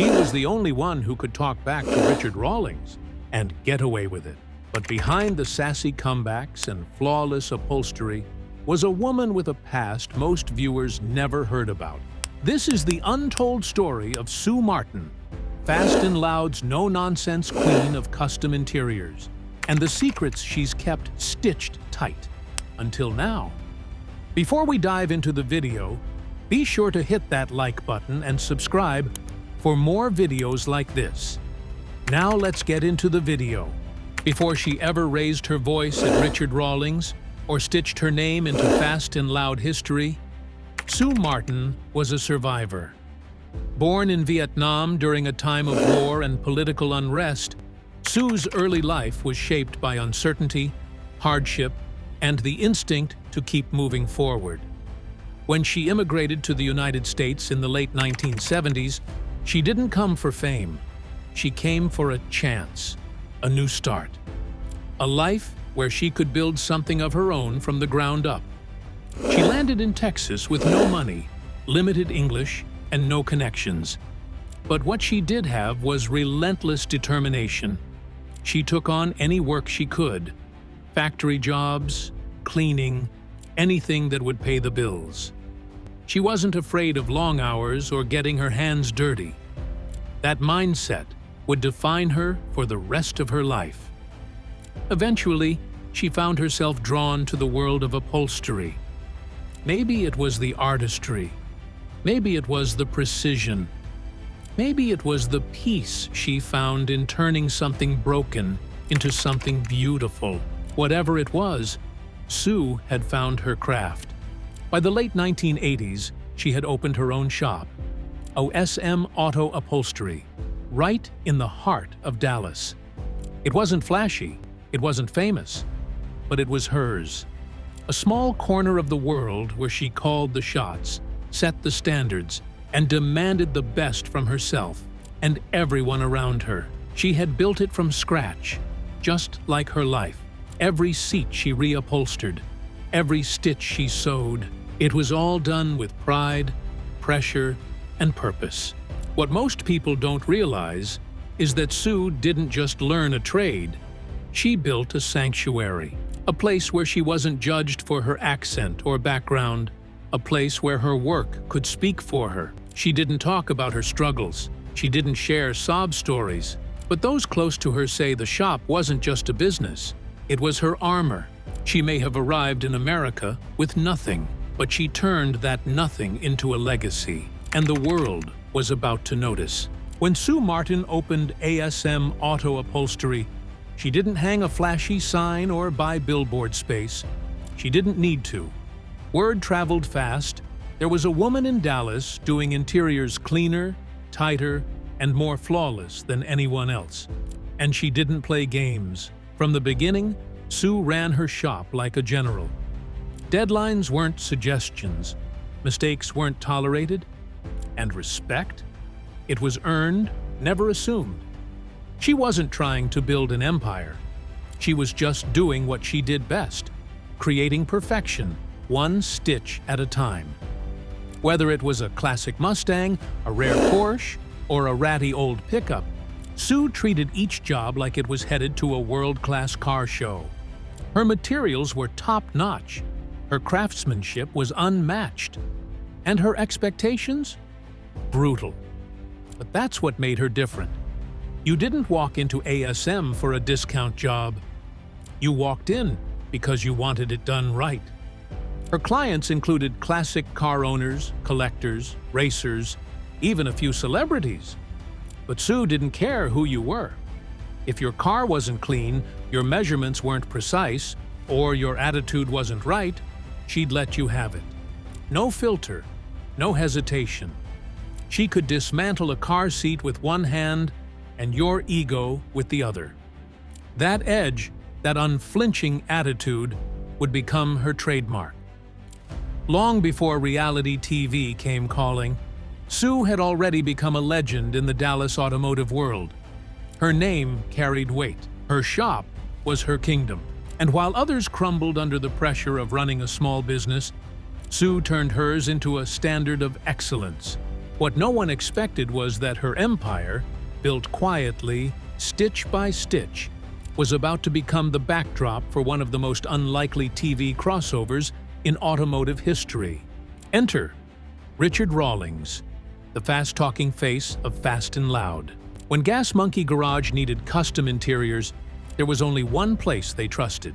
She was the only one who could talk back to Richard Rawlings and get away with it. But behind the sassy comebacks and flawless upholstery was a woman with a past most viewers never heard about. This is the untold story of Sue Martin, Fast and Loud's no-nonsense queen of custom interiors, and the secrets she's kept stitched tight until now. Before we dive into the video, be sure to hit that like button and subscribe for more videos like this. Now let's get into the video. Before she ever raised her voice at Richard Rawlings or stitched her name into Fast and Loud history, Sue Martin was a survivor. Born in Vietnam during a time of war and political unrest, Sue's early life was shaped by uncertainty, hardship, and the instinct to keep moving forward. When she immigrated to the United States in the late 1970s, she didn't come for fame. She came for a chance, a new start, a life where she could build something of her own from the ground up. She landed in Texas with no money, limited English, and no connections. But what she did have was relentless determination. She took on any work she could, factory jobs, cleaning, anything that would pay the bills. She wasn't afraid of long hours or getting her hands dirty. That mindset would define her for the rest of her life. Eventually, she found herself drawn to the world of upholstery. Maybe it was the artistry. Maybe it was the precision. Maybe it was the peace she found in turning something broken into something beautiful. Whatever it was, Sue had found her craft. By the late 1980s, she had opened her own shop, ASM Auto Upholstery, right in the heart of Dallas. It wasn't flashy, it wasn't famous, but it was hers. A small corner of the world where she called the shots, set the standards, and demanded the best from herself and everyone around her. She had built it from scratch, just like her life. Every seat she reupholstered, every stitch she sewed, it was all done with pride, pressure, and purpose. What most people don't realize is that Sue didn't just learn a trade. She built a sanctuary, a place where she wasn't judged for her accent or background, a place where her work could speak for her. She didn't talk about her struggles. She didn't share sob stories. But those close to her say the shop wasn't just a business. It was her armor. She may have arrived in America with nothing, but she turned that nothing into a legacy, and the world was about to notice. When Sue Martin opened ASM Auto Upholstery, she didn't hang a flashy sign or buy billboard space. She didn't need to. Word traveled fast. There was a woman in Dallas doing interiors cleaner, tighter, and more flawless than anyone else. And she didn't play games. From the beginning, Sue ran her shop like a general. Deadlines weren't suggestions, mistakes weren't tolerated, and respect? It was earned, never assumed. She wasn't trying to build an empire. She was just doing what she did best, creating perfection, one stitch at a time. Whether it was a classic Mustang, a rare Porsche, or a ratty old pickup, Sue treated each job like it was headed to a world-class car show. Her materials were top-notch, her craftsmanship was unmatched, and her expectations? Brutal. But that's what made her different. You didn't walk into ASM for a discount job. You walked in because you wanted it done right. Her clients included classic car owners, collectors, racers, even a few celebrities. But Sue didn't care who you were. If your car wasn't clean, your measurements weren't precise, or your attitude wasn't right, she'd let you have it. No filter, no hesitation. She could dismantle a car seat with one hand and your ego with the other. That edge, that unflinching attitude, would become her trademark. Long before reality TV came calling, Sue had already become a legend in the Dallas automotive world. Her name carried weight. Her shop was her kingdom. And while others crumbled under the pressure of running a small business, Sue turned hers into a standard of excellence, What no one expected was that her empire, built quietly, stitch by stitch, was about to become the backdrop for one of the most unlikely TV crossovers in automotive history. Enter Richard Rawlings, the fast-talking face of Fast and Loud. When Gas Monkey Garage needed custom interiors, there was only one place they trusted: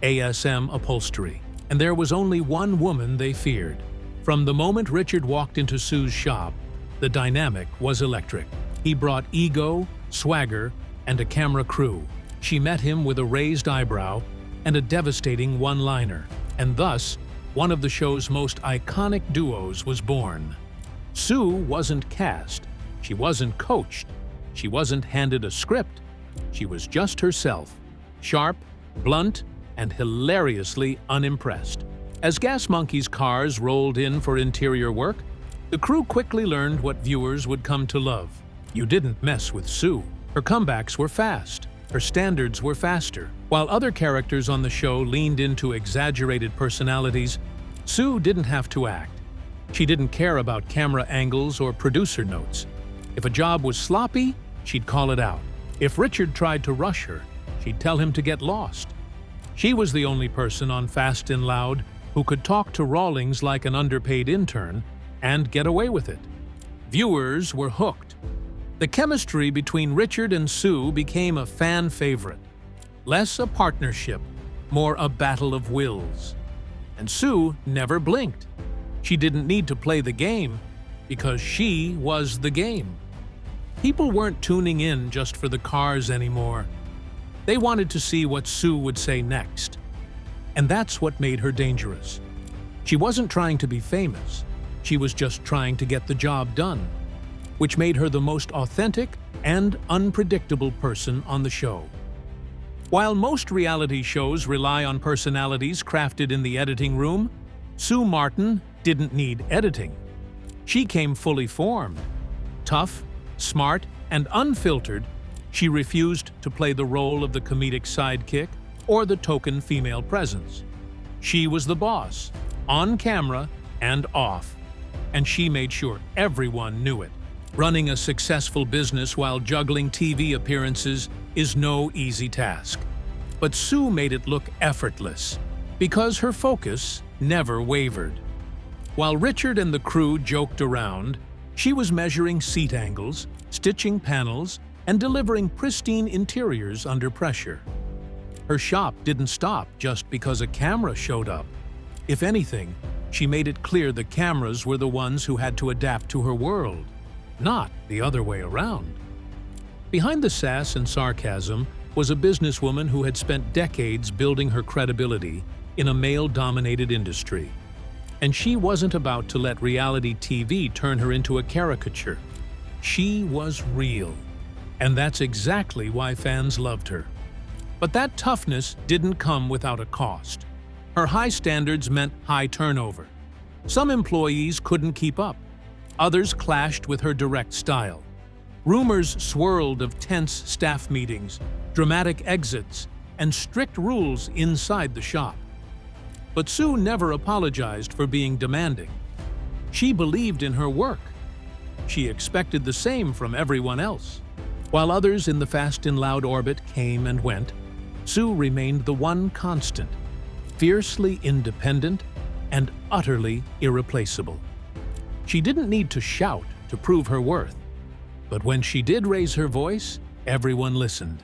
ASM Upholstery. And there was only one woman they feared. From the moment Richard walked into Sue's shop, the dynamic was electric. He brought ego, swagger, and a camera crew. She met him with a raised eyebrow and a devastating one-liner, and thus, one of the show's most iconic duos was born. Sue wasn't cast, she wasn't coached, she wasn't handed a script. She was just herself, sharp, blunt, and hilariously unimpressed. As Gas Monkey's cars rolled in for interior work, the crew quickly learned what viewers would come to love. You didn't mess with Sue. Her comebacks were fast. Her standards were faster. While other characters on the show leaned into exaggerated personalities, Sue didn't have to act. She didn't care about camera angles or producer notes. If a job was sloppy, she'd call it out. If Richard tried to rush her, she'd tell him to get lost. She was the only person on Fast and Loud who could talk to Rawlings like an underpaid intern and get away with it. Viewers were hooked. The chemistry between Richard and Sue became a fan favorite. Less a partnership, more a battle of wills. And Sue never blinked. She didn't need to play the game because she was the game. People weren't tuning in just for the cars anymore. They wanted to see what Sue would say next. And that's what made her dangerous. She wasn't trying to be famous. She was just trying to get the job done, which made her the most authentic and unpredictable person on the show. While most reality shows rely on personalities crafted in the editing room, Sue Martin didn't need editing. She came fully formed. Tough, smart, and unfiltered, she refused to play the role of the comedic sidekick or the token female presence. She was the boss, on camera and off, and she made sure everyone knew it. Running a successful business while juggling TV appearances is no easy task. But Sue made it look effortless because her focus never wavered. While Richard and the crew joked around, she was measuring seat angles, stitching panels, and delivering pristine interiors under pressure. Her shop didn't stop just because a camera showed up. If anything, she made it clear the cameras were the ones who had to adapt to her world, not the other way around. Behind the sass and sarcasm was a businesswoman who had spent decades building her credibility in a male-dominated industry. And she wasn't about to let reality TV turn her into a caricature. She was real. And that's exactly why fans loved her. But that toughness didn't come without a cost. Her high standards meant high turnover. Some employees couldn't keep up. Others clashed with her direct style. Rumors swirled of tense staff meetings, dramatic exits, and strict rules inside the shop. But Sue never apologized for being demanding. She believed in her work. She expected the same from everyone else. While others in the Fast and Loud orbit came and went, Sue remained the one constant, fiercely independent and utterly irreplaceable. She didn't need to shout to prove her worth. But when she did raise her voice, everyone listened.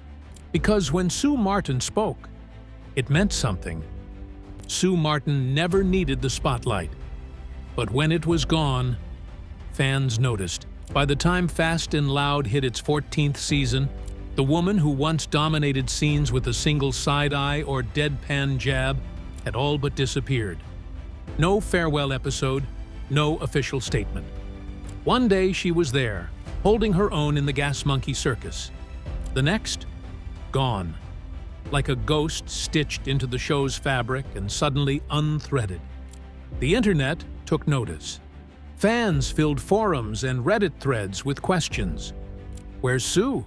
Because when Sue Martin spoke, it meant something. Sue Martin never needed the spotlight. But when it was gone, fans noticed. By the time Fast and Loud hit its 14th season, the woman who once dominated scenes with a single side-eye or deadpan jab had all but disappeared. No farewell episode, no official statement. One day she was there, holding her own in the Gas Monkey circus. The next, gone. Like a ghost stitched into the show's fabric and suddenly unthreaded. The internet took notice. Fans filled forums and Reddit threads with questions. Where's Sue?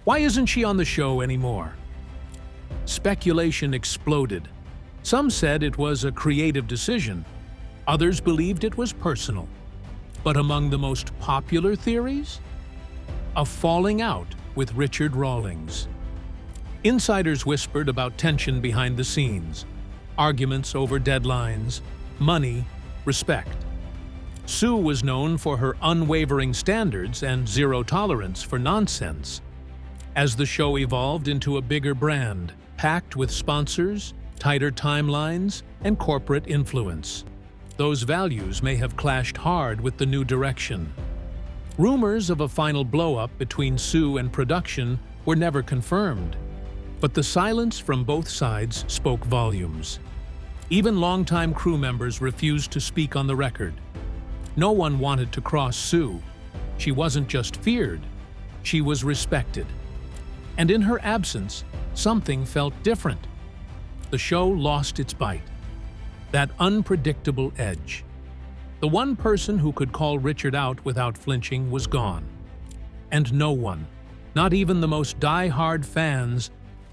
Why isn't she on the show anymore? Speculation exploded. Some said it was a creative decision. Others believed it was personal. But among the most popular theories? A falling out with Richard Rawlings. Insiders whispered about tension behind the scenes, arguments over deadlines, money, respect. Sue was known for her unwavering standards and zero tolerance for nonsense. As the show evolved into a bigger brand, packed with sponsors, tighter timelines, and corporate influence, those values may have clashed hard with the new direction. Rumors of a final blow-up between Sue and production were never confirmed, but the silence from both sides spoke volumes. Even longtime crew members refused to speak on the record. No one wanted to cross Sue. She wasn't just feared, she was respected. And in her absence, something felt different. The show lost its bite. That unpredictable edge. The one person who could call Richard out without flinching was gone. And no one, not even the most die-hard fans,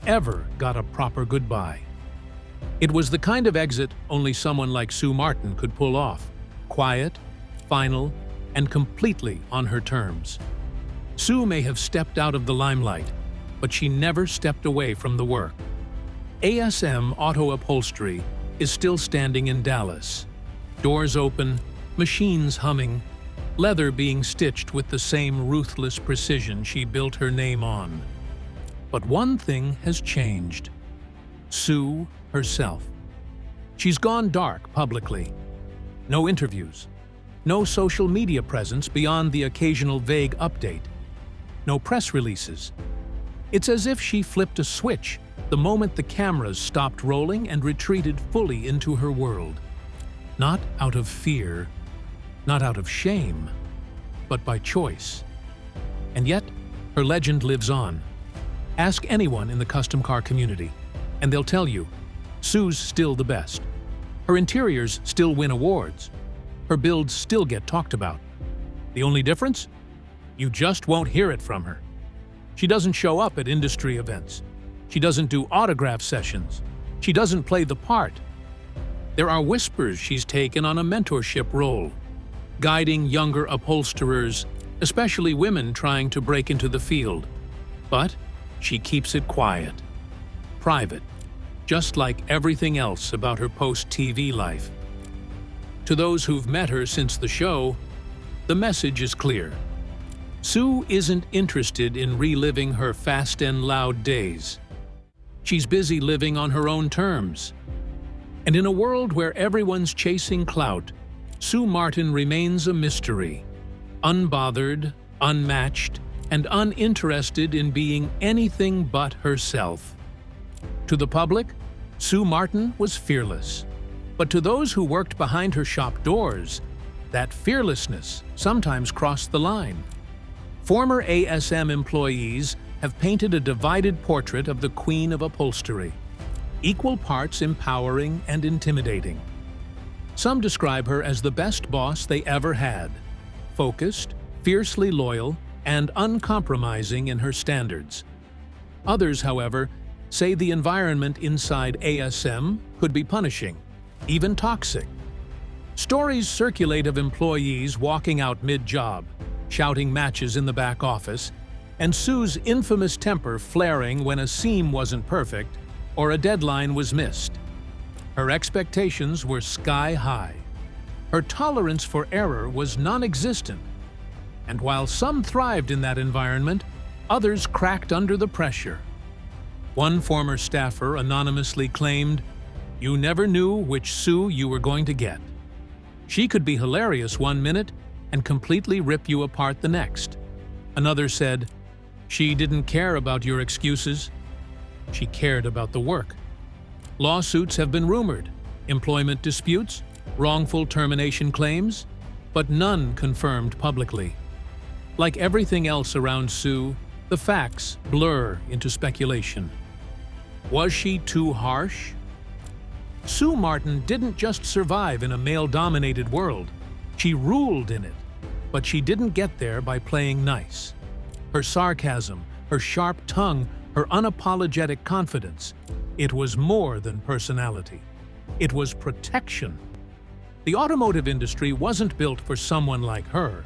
ever got a proper goodbye. It was the kind of exit only someone like Sue Martin could pull off. Quiet, final, and completely on her terms. Sue may have stepped out of the limelight, but she never stepped away from the work. ASM Auto Upholstery is still standing in Dallas. Doors open, machines humming, leather being stitched with the same ruthless precision she built her name on. But one thing has changed. Sue herself. She's gone dark publicly. No interviews. No social media presence beyond the occasional vague update. No press releases. It's as if she flipped a switch the moment the cameras stopped rolling and retreated fully into her world. Not out of fear, not out of shame, but by choice. And yet, her legend lives on. Ask anyone in the custom car community, and they'll tell you, Sue's still the best. Her interiors still win awards. Her builds still get talked about. The only difference? You just won't hear it from her. She doesn't show up at industry events. She doesn't do autograph sessions. She doesn't play the part. There are whispers she's taken on a mentorship role, guiding younger upholsterers, especially women trying to break into the field. But she keeps it quiet, private, just like everything else about her post-TV life. To those who've met her since the show, the message is clear. Sue isn't interested in reliving her fast and loud days. She's busy living on her own terms. And in a world where everyone's chasing clout, Sue Martin remains a mystery, unbothered, unmatched, and uninterested in being anything but herself. To the public, Sue Martin was fearless. But to those who worked behind her shop doors, that fearlessness sometimes crossed the line. Former ASM employees have painted a divided portrait of the Queen of Upholstery, equal parts empowering and intimidating. Some describe her as the best boss they ever had, focused, fiercely loyal, and uncompromising in her standards. Others, however, say the environment inside ASM could be punishing, even toxic. Stories circulate of employees walking out mid-job, shouting matches in the back office, and Sue's infamous temper flaring when a seam wasn't perfect or a deadline was missed. Her expectations were sky-high. Her tolerance for error was non-existent. And while some thrived in that environment, others cracked under the pressure. One former staffer anonymously claimed, "You never knew which Sue you were going to get. She could be hilarious one minute and completely rip you apart the next." Another said, "She didn't care about your excuses. She cared about the work." Lawsuits have been rumored, employment disputes, wrongful termination claims, but none confirmed publicly. Like everything else around Sue, the facts blur into speculation. Was she too harsh? Sue Martin didn't just survive in a male-dominated world. She ruled in it, but she didn't get there by playing nice. Her sarcasm, her sharp tongue, her unapologetic confidence, it was more than personality. It was protection. The automotive industry wasn't built for someone like her,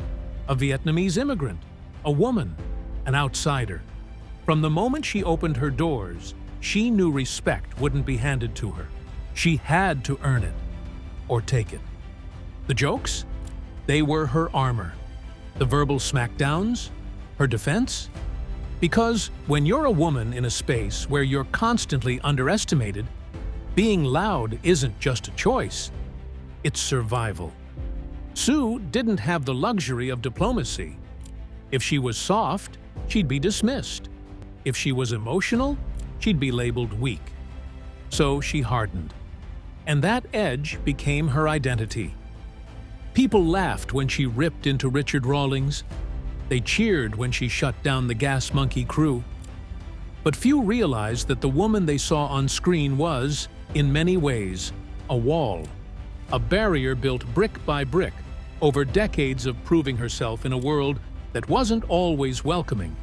a Vietnamese immigrant, a woman, an outsider. From the moment she opened her doors, she knew respect wouldn't be handed to her. She had to earn it, or take it. The jokes? They were her armor. The verbal smackdowns? Her defense? Because when you're a woman in a space where you're constantly underestimated, being loud isn't just a choice, it's survival. Sue didn't have the luxury of diplomacy. If she was soft, she'd be dismissed. If she was emotional, she'd be labeled weak. So she hardened. And that edge became her identity. People laughed when she ripped into Richard Rawlings. They cheered when she shut down the Gas Monkey crew. But few realized that the woman they saw on screen was, in many ways, a wall. A barrier built brick by brick over decades of proving herself in a world that wasn't always welcoming.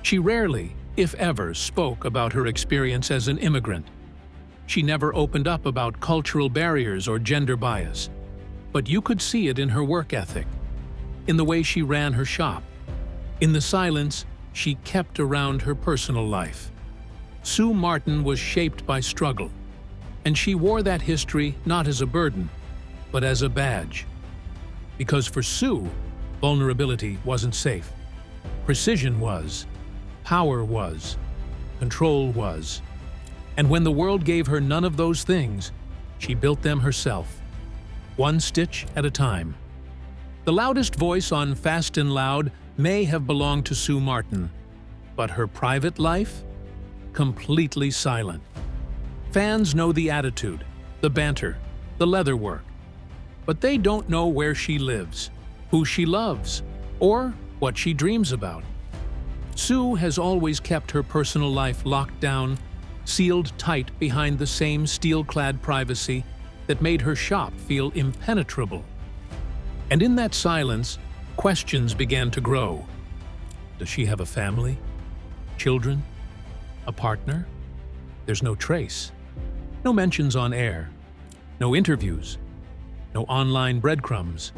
She rarely, if ever, spoke about her experience as an immigrant. She never opened up about cultural barriers or gender bias. But you could see it in her work ethic, in the way she ran her shop, in the silence she kept around her personal life. Sue Martin was shaped by struggle, and she wore that history not as a burden, but as a badge. Because for Sue, vulnerability wasn't safe. Precision was, power was, control was. And when the world gave her none of those things, she built them herself, one stitch at a time. The loudest voice on Fast and Loud may have belonged to Sue Martin, but her private life? Completely silent. Fans know the attitude, the banter, the leather work, but they don't know where she lives, who she loves, or what she dreams about. Sue has always kept her personal life locked down, sealed tight behind the same steel-clad privacy that made her shop feel impenetrable. And in that silence, questions began to grow. Does she have a family? Children? A partner? There's no trace. No mentions on air. No interviews. No online breadcrumbs.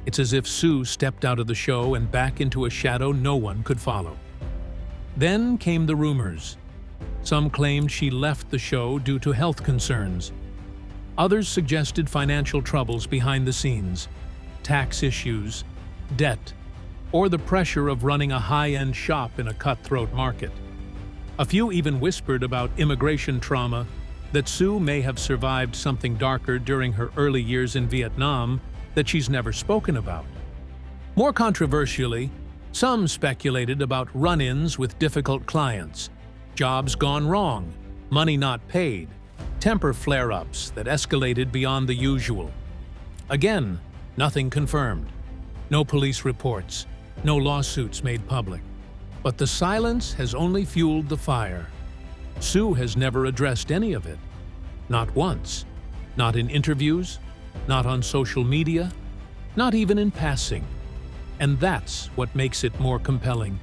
It's as if Sue stepped out of the show and back into a shadow no one could follow. Then came the rumors. Some claimed she left the show due to health concerns. Others suggested financial troubles behind the scenes, tax issues, debt, or the pressure of running a high-end shop in a cutthroat market. A few even whispered about immigration trauma, that Sue may have survived something darker during her early years in Vietnam that she's never spoken about. More controversially, some speculated about run-ins with difficult clients, jobs gone wrong, money not paid, temper flare-ups that escalated beyond the usual. Again, nothing confirmed. No police reports, no lawsuits made public. But the silence has only fueled the fire. Sue has never addressed any of it. Not once. Not in interviews, not on social media, not even in passing. And that's what makes it more compelling.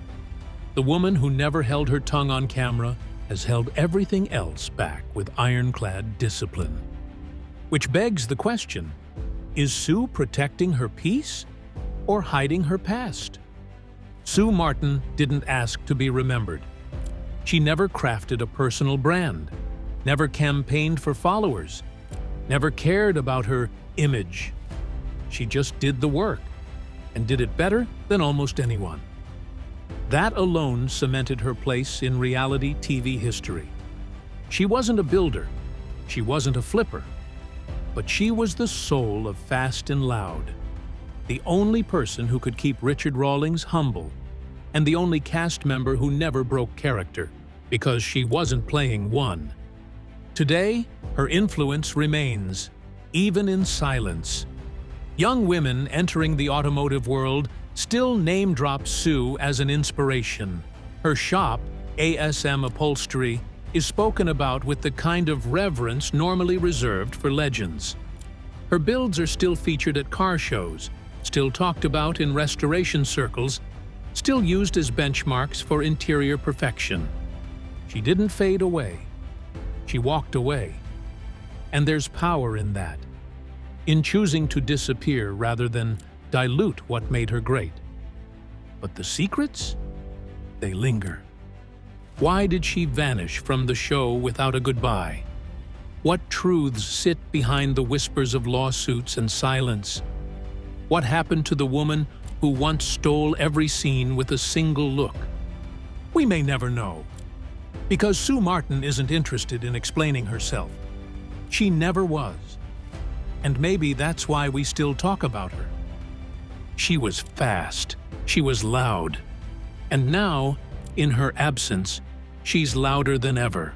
The woman who never held her tongue on camera has held everything else back with ironclad discipline. Which begs the question, is Sue protecting her peace or hiding her past? Sue Martin didn't ask to be remembered. She never crafted a personal brand, never campaigned for followers, never cared about her image. She just did the work, and did it better than almost anyone. That alone cemented her place in reality TV history. She wasn't a builder, she wasn't a flipper, but she was the soul of Fast and Loud, the only person who could keep Richard Rawlings humble, and the only cast member who never broke character, because she wasn't playing one. Today, her influence remains, even in silence. Young women entering the automotive world still name-drop Sue as an inspiration. Her shop, ASM Upholstery, is spoken about with the kind of reverence normally reserved for legends. Her builds are still featured at car shows, still talked about in restoration circles, still used as benchmarks for interior perfection. She didn't fade away. She walked away. And there's power in that. in choosing to disappear rather than dilute what made her great. But the secrets? They linger. Why did she vanish from the show without a goodbye? What truths sit behind the whispers of lawsuits and silence? What happened to the woman who once stole every scene with a single look? We may never know, because Sue Martin isn't interested in explaining herself. She never was. And maybe that's why we still talk about her. She was fast, she was loud, and now, in her absence, she's louder than ever.